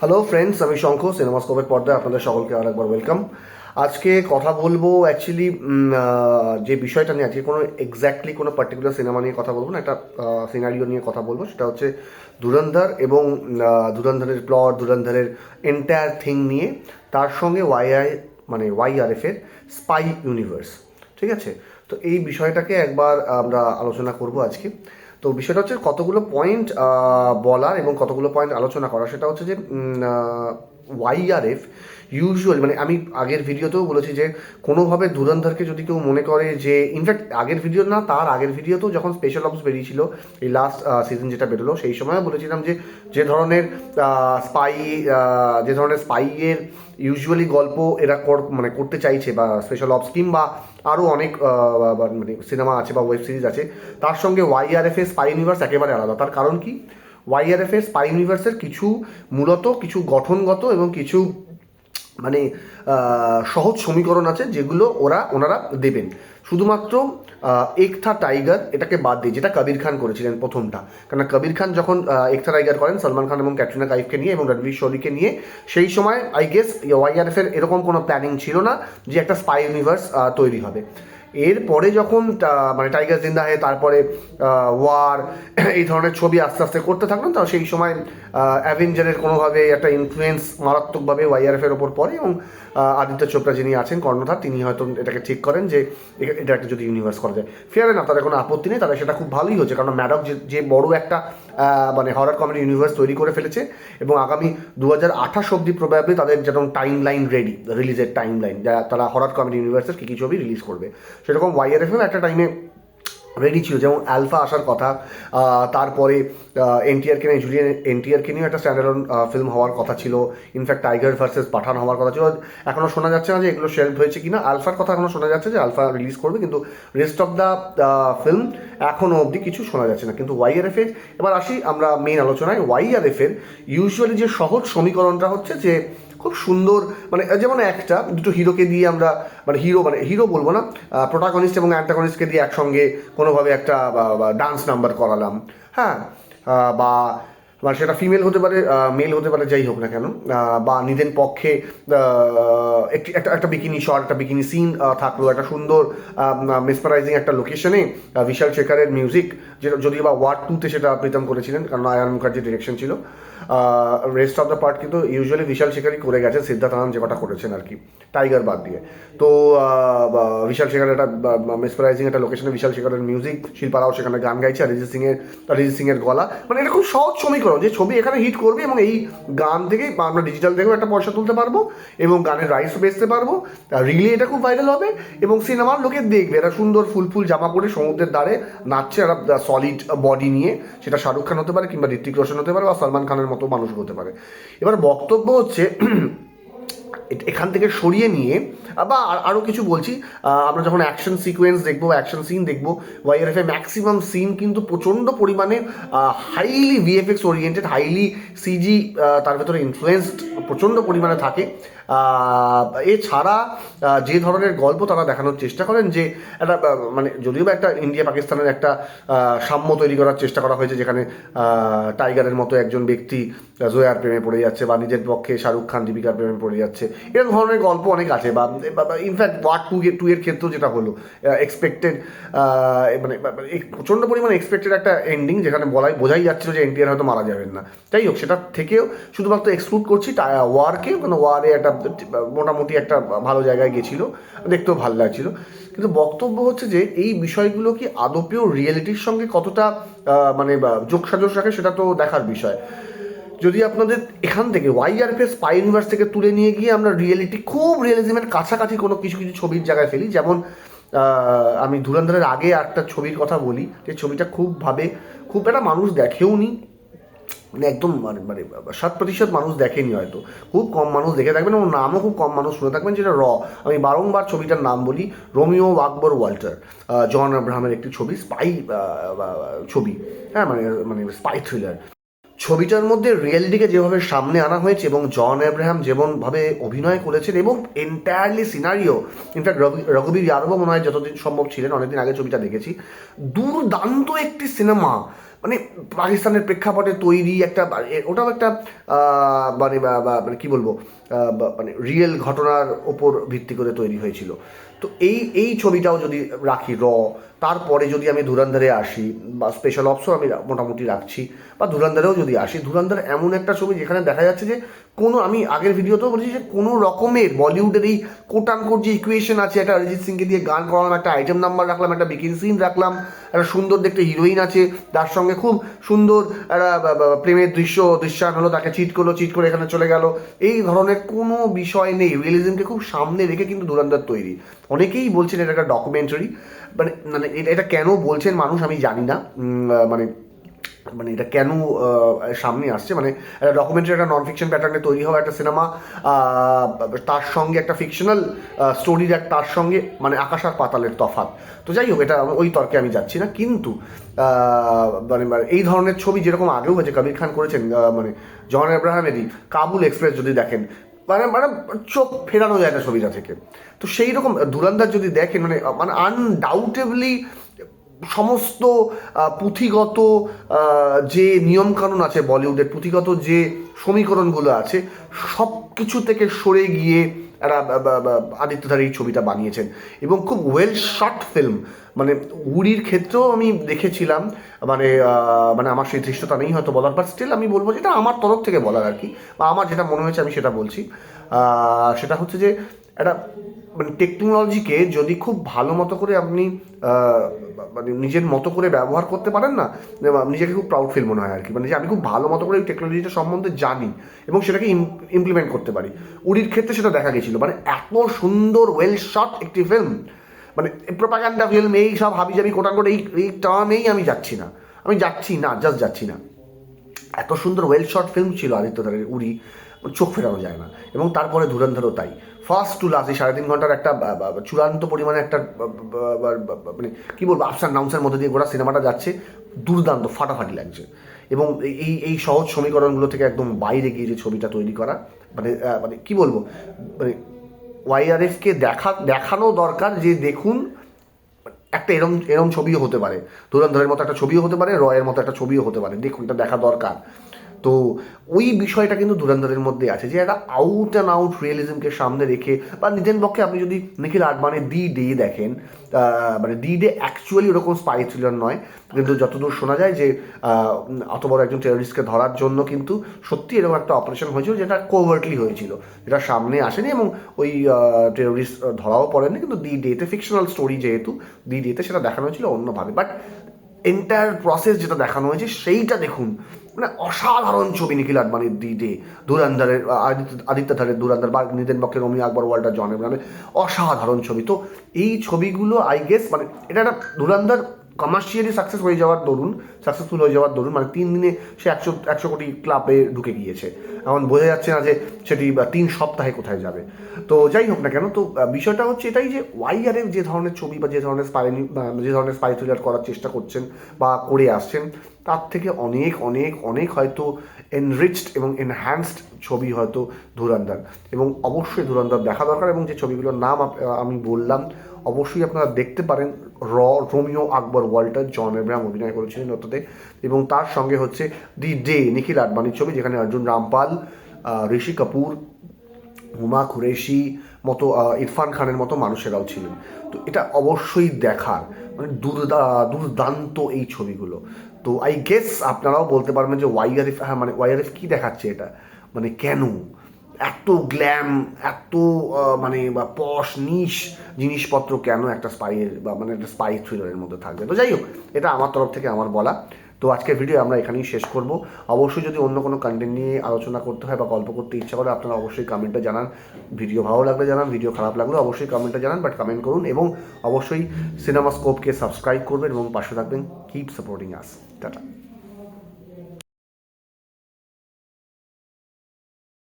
Hello friends, আমি শঙ্খ সিনেমাস্কোপের পর্দায় আপনাদের সকলকে আরেকবার ওয়েলকাম। আজকে কথা বলবো অ্যাকচুয়ালি যে বিষয়টা নিয়ে, আজকে কোনো এক্স্যাক্টলি কোনো পার্টিকুলার সিনেমা নিয়ে কথা বলবো না, একটা সিনারিও নিয়ে কথা বলবো। সেটা হচ্ছে ধুরন্ধর এবং ধুরন্ধরের প্লট, ধুরন্ধরের এন্টায়ার থিং নিয়ে, তার সঙ্গে ওয়াইআরএফের স্পাই ইউনিভার্স। ঠিক আছে, তো এই বিষয়টাকে একবার আমরা আলোচনা করব আজকে। তো বিষয়টা হচ্ছে কতগুলো পয়েন্ট বলার এবং কতগুলো পয়েন্ট আলোচনা করা। সেটা হচ্ছে যে ওয়াইআরএফ ইউজুয়ালি, মানে আমি আগের ভিডিওতেও বলেছি যে কোনোভাবে ধুরন্ধরকে যদি কেউ মনে করে যে, ইনফ্যাক্ট আগের ভিডিও না, তার আগের ভিডিওতেও যখন স্পেশাল অপস বেরিয়েছিল, এই লাস্ট সিজন যেটা বেরোলো, সেই সময় বলেছিলাম যে যে ধরনের স্পাইয়ের ইউজুয়ালি গল্প এরা করতে চাইছে, বা স্পেশাল অপস কিংবা আরও অনেক মানে সিনেমা আছে বা ওয়েব সিরিজ আছে, তার সঙ্গে ওয়াইআরএফের স্পাই ইউনিভার্স একেবারে আলাদা। তার কারণ কি, ওয়াইআরএফের স্পাই ইউনিভার্সের মূলত কিছু গঠনগত এবং কিছু মানে সহজ সমীকরণ আছে, যেগুলো ওনারা দেবেন। শুধুমাত্র এক থা টাইগার এটাকে বাদ দিয়ে, যেটা কবির খান করেছিলেন প্রথমটা। কারণ কবির খান যখন এক থা টাইগার করেন সলমান খান এবং ক্যাটরিনা কাইফকে নিয়ে এবং রণবীর শোরিকে নিয়ে, সেই সময় আই গেস ওয়াইআরএফের এরকম কোনো প্ল্যানিং ছিল না যে একটা স্পাই ইউনিভার্স তৈরি হবে। এরপরে যখন মানে টাইগার জিন্দা হয়, তারপরে ওয়ার, এই ধরনের ছবি আস্তে আস্তে করতে থাকলাম, তো সেই সময় অ্যাভেঞ্জারের কোনোভাবে একটা ইনফ্লুয়েন্স মারাত্মকভাবে ওয়াইআরএফের ওপর পড়ে, এবং আদিত্য চোপড়া যিনি আছেন কর্ণধার, তিনি হয়তো এটাকে ঠিক করেন যে এটা একটা যদি ইউনিভার্স করা যায়, ফেয়ার না, তাদের কোনো আপত্তি নেই, তাদের সেটা খুব ভালোই হচ্ছে। কারণ ম্যাডক যে বড় একটা মানে হরর কমেডি ইউনিভার্স তৈরি করে ফেলেছে, এবং আগামী 2028 অব্দি প্রবাবলি তাদের যেরকম টাইম লাইন রেডি, রিলিজের টাইম লাইন, তারা হরর কমেডি ইউনিভার্সের কী কী ছবি রিলিজ করবে, সেরকম ওয়াইআরএফও একটা টাইমে রেডি ছিল। যেমন আলফা আসার কথা, তারপরে এনটিআরকে নিয়েও একটা স্ট্যান্ডার্ড ফিল্ম হওয়ার কথা ছিল। ইনফ্যাক্ট টাইগার ভার্সেস পাঠান হওয়ার কথা ছিল। এখনও শোনা যাচ্ছে না যে এগুলো শেলফ হয়েছে কিনা। আলফার কথা এখনও শোনা যাচ্ছে যে আলফা রিলিজ করবে, কিন্তু রেস্ট অফ দ্য ফিল্ম এখনও অবধি কিছু শোনা যাচ্ছে না। কিন্তু ওয়াইআরএফের এবার আসি আমরা মেইন আলোচনায়। ওয়াইআরএফের ইউজুয়ালি যে সহজ সমীকরণটা হচ্ছে যে খুব সুন্দর, মানে যেমন একটা দুটো হিরোকে দিয়ে আমরা, হিরো বলবো না, প্রোটাগনিস্ট এবং অ্যান্টাগনিস্টকে দিয়ে একসঙ্গে কোনোভাবে একটা ডান্স নাম্বার করালাম, হ্যাঁ, বা মানে সেটা ফিমেল হতে পারে, মেল হতে পারে, যাই হোক না কেন, বা নিজের পক্ষে একটা বিকিনি শট, একটা বিকিনি সিন থাকলো, একটা সুন্দর মেসমারাইজিং একটা লোকেশনে, বিশাল শেখারের মিউজিক, যেটা যদিও বা ওয়ার্ড 2-তে সেটা প্রীতম করেছিলেন, কারণ আয়ান মুখার্জির ডিরেকশন ছিল। রেস্ট অফ দ্য পার্ট কিন্তু ইউজুয়ালি বিশাল শেখারই করে গেছেন, সিদ্ধার্থ আনন্দ যে কটা করেছেন আর কি, টাইগার বাদ দিয়ে। তো বিশাল শেখারের একটা মেসমারাইজিং একটা লোকেশনে বিশাল শেখারের মিউজিক, শিল্পারাও সেখানে গান গাইছে, আর অরিজিৎ সিংয়ের গলা, মানে এটা খুব সহজ সমীকরণ যে ছবি এখানে হিট করবে, এবং এই গান থেকে আমরা ডিজিটাল থেকেও একটা পয়সা তুলতে পারবো, এবং গানের রাইটসও বেচতে পারবো, রিলি এটা খুব ভাইরাল হবে, এবং সিনেমার লোকে দেখবে এটা সুন্দর ফুল জামা পরে সমুদ্রের ধারে নাচছে একটা সলিড বডি নিয়ে। সেটা শাহরুখ খান হতে পারে, কিংবা ঋত্বিক রোশন হতে পারে, বা সলমান খানের মতো মানুষ হতে পারে। এবার বক্তব্য হচ্ছে এখান থেকে সরিয়ে নিয়ে, বা আরও কিছু বলছি, আমরা যখন অ্যাকশন সিকোয়েন্স দেখবো, অ্যাকশন সিন দেখবো, ওয়াইআরএফে ম্যাক্সিমাম সিন কিন্তু প্রচণ্ড পরিমাণে highly VFX oriented, highly CG তার ভেতরে ইনফ্লুয়েন্সড প্রচণ্ড পরিমাণে থাকে। এছাড়া যে ধরনের গল্প তারা দেখানোর চেষ্টা করেন, যে একটা মানে যদিও বা একটা ইন্ডিয়া পাকিস্তানের একটা সাম্য তৈরি করার চেষ্টা করা হয়েছে, যেখানে টাইগারের মতো একজন ব্যক্তি জোয়ার প্রেমে পড়ে যাচ্ছে, বা নিজের পক্ষে শাহরুখ খান দীপিকার প্রেমে পড়ে যাচ্ছে, এরকম ধরনের গল্প অনেক আছে। বা ইনফ্যাক্ট ওয়ার্ড 2 এর ক্ষেত্রেও যেটা হলো, এক্সপেক্টেড মানে প্রচণ্ড পরিমাণে এক্সপেক্টেড একটা এন্ডিং, যেখানে বোঝাই যাচ্ছিল যে এনটিআর হয়তো মারা যাবেন না। যাই হোক, সেটা থেকেও শুধুমাত্র এক্সক্লুড করছি ওয়ারকে, কারণ ওয়ারে একটা মোটামুটি একটা ভালো জায়গায় গেছিলো, দেখতেও ভালো লাগছিল। কিন্তু বক্তব্য হচ্ছে যে এই বিষয়গুলো কি আদপেও রিয়েলিটির সঙ্গে কতটা মানে যোগসাজশ রাখে, সেটা তো দেখার বিষয়। যদি আপনাদের এখান থেকে ওয়াইআরএফ স্পাই ইউনিভার্স থেকে তুলে নিয়ে গিয়ে আমরা খুব রিয়েলিজমের কাছাকাছি কোনো কিছু ছবির জায়গায় ফেলি, যেমন আমি ধুরন্ধরের আগে একটা ছবির কথা বলি, যে ছবিটা খুব একটা মানুষ দেখেও নি, মানে একদম মানে 7% মানুষ দেখেনি, হয়তো খুব কম মানুষ দেখে থাকবেন, এবং নামও খুব কম মানুষ শুনে থাকবেন, যেটা আমি বারংবার ছবিটার নাম বলি, রোমিও আকবর ওয়াল্টার, জন আব্রাহামের একটি ছবি, স্পাই ছবি, হ্যাঁ, মানে স্পাই থ্রিলার। ছবিটার মধ্যে রিয়েলিটিকে যেভাবে সামনে আনা হয়েছে, এবং জন আব্রাহাম যেমনভাবে অভিনয় করেছেন, এবং এন্টায়ারলি সিনারিও, ইনফ্যাক্ট রঘুবীর ইয়াদবও মনে হয় যতদিন সম্ভব ছিলেন, অনেকদিন আগে ছবিটা দেখেছি, দুর্দান্ত একটি সিনেমা। মানে পাকিস্তানের প্রেক্ষাপটে তৈরি একটা, ওটাও একটা মানে মানে কী বলবো, মানে রিয়েল ঘটনার ওপর ভিত্তি করে তৈরি হয়েছিল। তো এই ছবিটাও যদি রাখি তারপরে যদি আমি ধুরন্ধরে আসি, বা স্পেশাল অপসও আমি মোটামুটি রাখছি, বা ধুরন্ধরেও যদি আসি, ধুরন্ধর এমন একটা ছবি যেখানে দেখা যাচ্ছে যে আমি আগের ভিডিওতেও বলছি যে কোনো রকমের বলিউডের এই কোট যে ইকুয়েশন আছে, একটা অরিজিৎ সিংকে দিয়ে গান করালাম, একটা আইটেম নাম্বার রাখলাম, একটা বিকিনি সিন রাখলাম, একটা সুন্দর দেখতে হিরোইন আছে, তার সঙ্গে খুব সুন্দর একটা প্রেমের দৃশ্যায়ন হলো, তাকে চিট করে এখানে চলে গেল, এই ধরনের কোনো বিষয় নেই। রিয়েলিজমকে খুব সামনে রেখে কিন্তু ধুরন্ধর তৈরি। অনেকেই বলছেন এটা একটা ডকুমেন্টারি, মানে মানে এটা কেন বলছেন মানুষ আমি জানি না, মানে মানে এটা কেন সামনে আসছে, মানে একটা ডকুমেন্টারি একটা নন ফিকশন প্যাটার্নে তৈরি হওয়া একটা সিনেমা, তার সঙ্গে একটা ফিকশনাল স্টোরির তার সঙ্গে মানে আকাশ আর পাতালের তফাৎ। তো যাই হোক, এটা ওই তর্কে আমি যাচ্ছি না, কিন্তু মানে এই ধরনের ছবি যেরকম আগেও হয়েছে, কবির খান করেছেন, মানে জন আব্রাহামেরই কাবুল এক্সপ্রেস যদি দেখেন, মানে মানে চোখ ফেরানো যায় না ছবিটা থেকে। তো সেই রকম ধুরন্ধর যদি দেখেন, মানে মানে আনডাউটেবলি সমস্ত পুঁথিগত যে নিয়মকানুন আছে, বলিউডের পুঁথিগত যে সমীকরণগুলো আছে, সব কিছু থেকে সরে গিয়ে একটা আদিত্যধারী এই ছবিটা বানিয়েছেন, এবং খুব ওয়েল শট ফিল্ম। মানে উড়ির ক্ষেত্রেও আমি দেখেছিলাম, মানে মানে আমার সেই দৃশ্যটা নেই হয়তো বলার, বাট স্টিল আমি বলবো যেটা আমার তরফ থেকে বলার আর কি, বা আমার যেটা মনে হয়েছে আমি সেটা বলছি। সেটা হচ্ছে যে একটা মানে টেকনোলজিকে যদি খুব ভালো মতো করে আপনি মানে নিজের মতো করে ব্যবহার করতে পারেন না, নিজেকে খুব প্রাউড ফিল মনে হয় আর কি, মানে যে আমি খুব ভালো মতো করে এই টেকনোলজিটা সম্বন্ধে জানি এবং সেটাকে ইমপ্লিমেন্ট করতে পারি। উড়ির ক্ষেত্রে সেটা দেখা গেছিলো, মানে এত সুন্দর ওয়েল শট একটি ফিল্ম, মানে প্রোপাগান্ডা ফিল্ম এই সব হাবিজাবি কোটানকোট এই টার্মেই আমি যাচ্ছি না, জাস্ট যাচ্ছি না। এত সুন্দর ওয়েল শট ফিল্ম ছিল আদিত্যধারের উড়ি, চোখ ফেরানো যায় না। এবং তারপরে ধুরন্ধরও তাই, ফার্স্ট টু লাস্ট এই 3.5 ঘন্টার একটা চূড়ান্ত পরিমাণে একটা মানে কী বলবো, আপস অ্যান্ড ডাউন্সের মধ্যে দিয়ে গোটা সিনেমাটা যাচ্ছে, দুর্দান্ত ফাটাফাটি লাগছে। এবং এই সহজ সমীকরণগুলো থেকে একদম বাইরে গিয়ে যে ছবিটা তৈরি করা, মানে মানে কী বলবো, মানে ওয়াইআরএফকে দেখানো দরকার যে দেখুন একটা এরম ছবিও হতে পারে, ধুরন্ধরের মতো একটা ছবিও হতে পারে, রয়ের মতো একটা ছবিও হতে পারে, দেখুন এটা দেখা দরকার। তো ওই বিষয়টা কিন্তু ধুরন্ধরের মধ্যে আছে, যে একটা আউট অ্যান্ড আউট রিয়েলিজমকে সামনে রেখে, বা নিজের পক্ষে আপনি যদি নিখিল আডবাণীর দি ডে দেখেন, মানে দি ডে অ্যাকচুয়ালি ওরকম স্পাই থ্রিলার নয়, কিন্তু যতদূর শোনা যায় যে অত বড় একজন টেররিস্টকে ধরার জন্য কিন্তু সত্যি এরকম একটা অপারেশন হয়েছিল, যেটা কোভার্টলি হয়েছিল, যেটা সামনে আসেনি, এবং ওই টেররিস্ট ধরাও পড়েনি, কিন্তু দি ডেতে ফিকশনাল স্টোরি যেহেতু, দি ডেতে সেটা দেখানো হয়েছিল অন্যভাবে, বাট এন্টায়ার প্রসেস যেটা দেখানো হয়েছে সেইটা দেখুন, মানে অসাধারণ ছবি নিখিল আডবাণীর দি ডে, ধুরন্ধরের আদিত্যধারের ধুরন্ধর, বা নিদেন বক্ষের রমি আকবর ওয়াল্টার জন আব্রাহামের অসাধারণ ছবি। তো এই ছবিগুলো আই গেস মানে এটা একটা ধুরন্ধর কমার্শিয়ালি সাকসেসফুল হয়ে যাওয়ার দরুন, মানে 3 দিনে সে 100 কোটি ক্লাবে ঢুকে গিয়েছে। এখন বোঝা যাচ্ছে না যে সেটি 3 সপ্তাহে কোথায় যাবে। তো যাই হোক না কেন, তো বিষয়টা হচ্ছে এটাই যে ওয়াইআরএফ যে ধরনের ছবি বা যে ধরনের স্পাই থ্রিলার করার চেষ্টা করছেন বা করে আসছেন, তার থেকে অনেক অনেক অনেক হয়তো এনরিচড এবং এনহ্যান্সড ছবি হয়তো ধুরন্ধর, এবং অবশ্যই ধুরন্ধর দেখা দরকার। এবং যে ছবিগুলোর নাম আমি বললাম অবশ্যই আপনারা দেখতে পারেন। রোমিও আকবর ওয়াল্টার, জন আব্রাহাম অভিনয় করেছিলেন ওটাতে, এবং তার সঙ্গে হচ্ছে দি ডে নিখিল আডবাণীর ছবি, যেখানে অর্জুন রামপাল, ঋষি কাপুর, হুমা কুরেশি মতো, ইরফান খানের মতো মানুষেরাও ছিলেন। তো এটা অবশ্যই দেখার, মানে দুর্দান্ত এই ছবিগুলো। তো আই গেস আপনারাও বলতে পারবেন যে ওয়াইআরএফ, হ্যাঁ মানে ওয়াইআরএফ কী দেখাচ্ছে এটা, মানে কেন এত গ্ল্যাম, এত মানে বা পশ নিশ জিনিসপত্র কেন একটা স্পাইয়ের বা মানে একটা স্পাই থ্রিলারের মধ্যে থাকবে। তো যাই হোক, এটা আমার তরফ থেকে আমার বলা। তো আজকের ভিডিও আমরা এখানেই শেষ করব। অবশ্যই যদি অন্য কোনো কন্টেন্ট নিয়ে আলোচনা করতে হয় বা গল্প করতে ইচ্ছা করে, আপনারা অবশ্যই কমেন্টে জানান। ভিডিও ভালো লাগলে জানান, ভিডিও খারাপ লাগলে অবশ্যই কমেন্টে জানান, বাট কমেন্ট করুন, এবং অবশ্যই সিনেমাস্কোপকে সাবস্ক্রাইব করবেন এবং পাশে থাকবেন। কিপ সাপোর্টিং আস। টাটা।